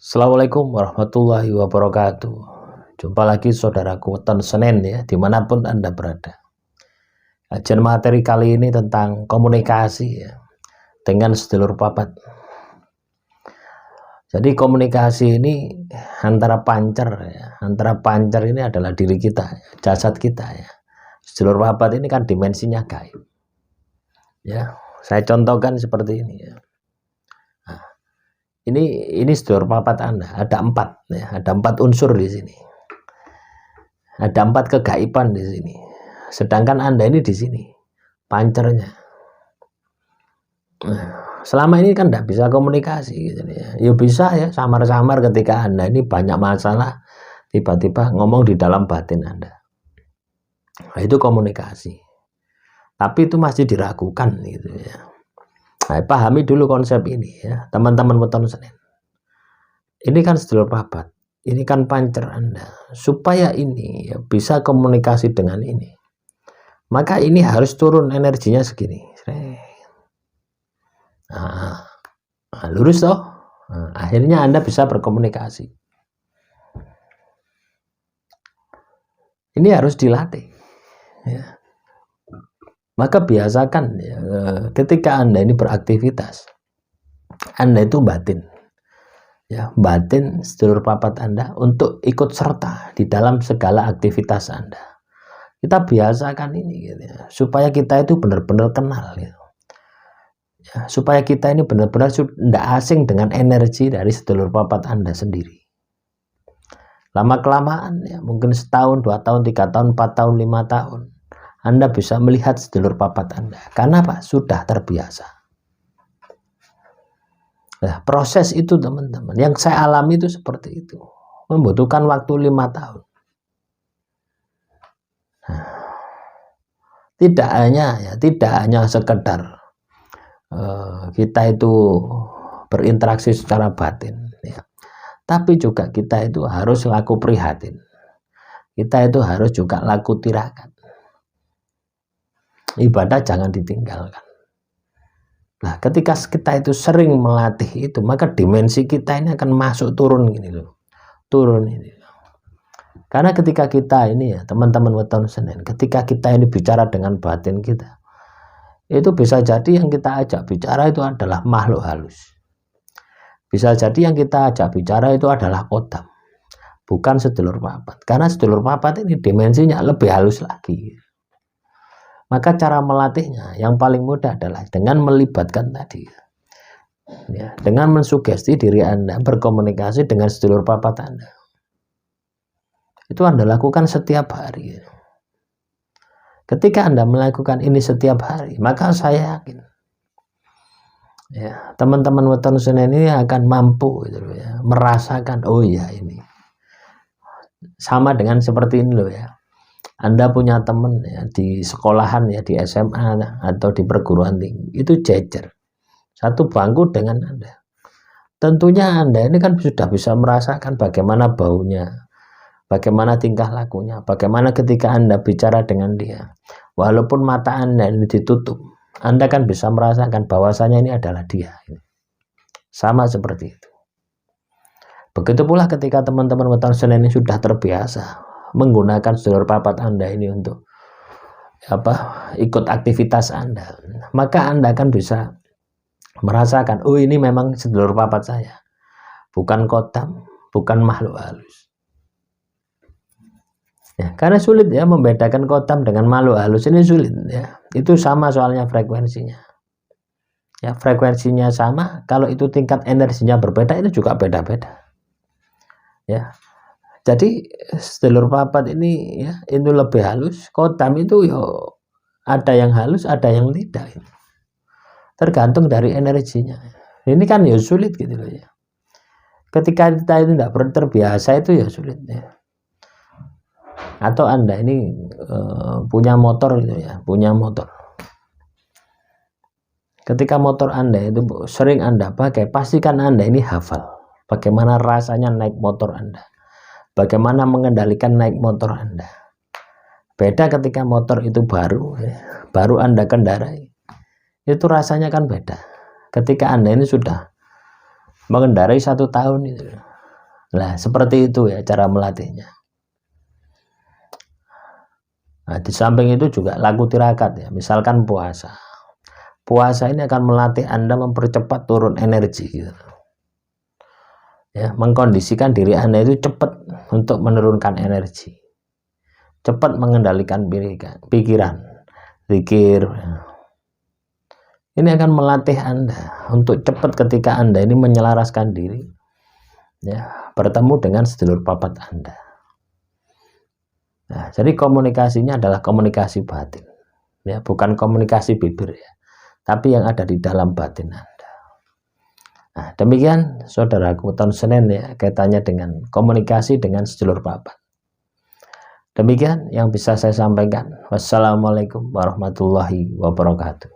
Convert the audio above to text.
Assalamualaikum warahmatullahi wabarakatuh. Jumpa lagi saudaraku weton Senin ya, dimanapun Anda berada. Kajian materi kali ini tentang komunikasi ya, dengan sedulur papat. Jadi komunikasi ini antara pancer ya, antara pancer ini adalah diri kita, jasad kita ya. Sedulur papat ini kan dimensinya gaib. Ya, saya contohkan seperti ini ya. Ini sedulur papat Anda, ada 4 ya, ada 4 unsur di sini. Ada 4 kegaiban di sini. Sedangkan Anda ini di sini, pancernya. Selama ini kan tidak bisa komunikasi gitu ya. Ya bisa ya, samar-samar ketika Anda ini banyak masalah, tiba-tiba ngomong di dalam batin Anda. Nah, itu komunikasi. Tapi itu masih diragukan gitu ya. Nah, pahami dulu konsep ini ya, teman-teman weton Senin. Ini kan sedulur papat, ini kan pancer Anda. Supaya ini ya, bisa komunikasi dengan ini, maka ini harus turun energinya segini. Nah, lurus toh. Nah, akhirnya Anda bisa berkomunikasi. Ini harus dilatih. Ya. Maka biasakan ya, ketika Anda ini beraktivitas, Anda itu batin ya, batin sedulur papat Anda untuk ikut serta di dalam segala aktivitas Anda. Kita biasakan ini gitu ya, supaya kita itu benar-benar kenal gitu. Ya, supaya kita ini benar-benar tidak asing dengan energi dari sedulur papat Anda sendiri. Lama-kelamaan ya, mungkin setahun, 2 tahun, 3 tahun, 4 tahun, 5 tahun, Anda bisa melihat sedulur papat Anda. Karena apa? Sudah terbiasa. Nah, proses itu teman-teman, yang saya alami itu seperti itu. Membutuhkan waktu 5 tahun. Nah, tidak hanya sekedar kita itu berinteraksi secara batin. Ya. Tapi juga kita itu harus laku prihatin. Kita itu harus juga laku tirakat. Ibadah jangan ditinggalkan. Nah, ketika kita itu sering melatih itu, maka dimensi kita ini akan masuk turun gini loh. Turun ini. Karena ketika kita ini ya, teman-teman weton Senin, ketika kita ini bicara dengan batin kita, itu bisa jadi yang kita ajak bicara itu adalah makhluk halus. Bisa jadi yang kita ajak bicara itu adalah kodam, bukan sedulur papat. Karena sedulur papat ini dimensinya lebih halus lagi. Maka cara melatihnya yang paling mudah adalah dengan melibatkan tadi ya, dengan mensugesti diri Anda berkomunikasi dengan sedulur papat Anda. Itu Anda lakukan setiap hari. Ketika Anda melakukan ini setiap hari, maka saya yakin ya, teman-teman weton Senin ini akan mampu gitu ya, merasakan, oh ya ini sama dengan seperti ini loh ya. Anda punya teman ya, di sekolahan ya, di SMA atau di perguruan tinggi, itu jejer satu bangku dengan Anda. Tentunya Anda ini kan sudah bisa merasakan bagaimana baunya, bagaimana tingkah lakunya, bagaimana ketika Anda bicara dengan dia. Walaupun mata Anda ini ditutup, Anda kan bisa merasakan bahwasanya ini adalah dia. Sama seperti itu. Begitu pula ketika teman-teman weton Senin ini sudah terbiasa menggunakan sedulur papat Anda ini untuk ikut aktivitas Anda, maka Anda akan bisa merasakan, oh ini memang sedulur papat saya, bukan kodam, bukan makhluk halus ya. Karena sulit ya membedakan kodam dengan makhluk halus, ini sulit ya. Itu sama soalnya frekuensinya ya, frekuensinya sama, kalau itu tingkat energinya berbeda, itu juga beda-beda ya. Jadi sedulur papat ini ya, itu lebih halus. Kodam itu yo ada yang halus, ada yang tidak. Tergantung dari energinya. Ini kan ya sulit gitu loh ya. Ketika kita itu tidak terbiasa itu ya sulit ya. Atau Anda ini punya motor gitu ya, punya motor. Ketika motor Anda itu sering Anda pakai, pastikan Anda ini hafal bagaimana rasanya naik motor Anda. Bagaimana mengendalikan naik motor Anda. Beda ketika motor itu baru ya, baru Anda kendarai. Itu rasanya kan beda. Ketika Anda ini sudah mengendarai 1 tahun itu, Nah, seperti itu ya cara melatihnya. Nah, di samping itu juga laku tirakat ya, misalkan puasa. Puasa ini akan melatih Anda mempercepat turun energi gitu. Ya, mengkondisikan diri Anda itu cepat untuk menurunkan energi. Cepat mengendalikan pikiran, zikir. Ini akan melatih Anda untuk cepat ketika Anda ini menyelaraskan diri ya, bertemu dengan sedulur papat Anda. Nah, jadi komunikasinya adalah komunikasi batin. Ya, bukan komunikasi bibir ya, tapi yang ada di dalam batin Anda. Nah, demikian saudaraku tahun Senin ya, kaitannya dengan komunikasi dengan sedulur papat. Demikian yang bisa saya sampaikan. Wassalamualaikum warahmatullahi wabarakatuh.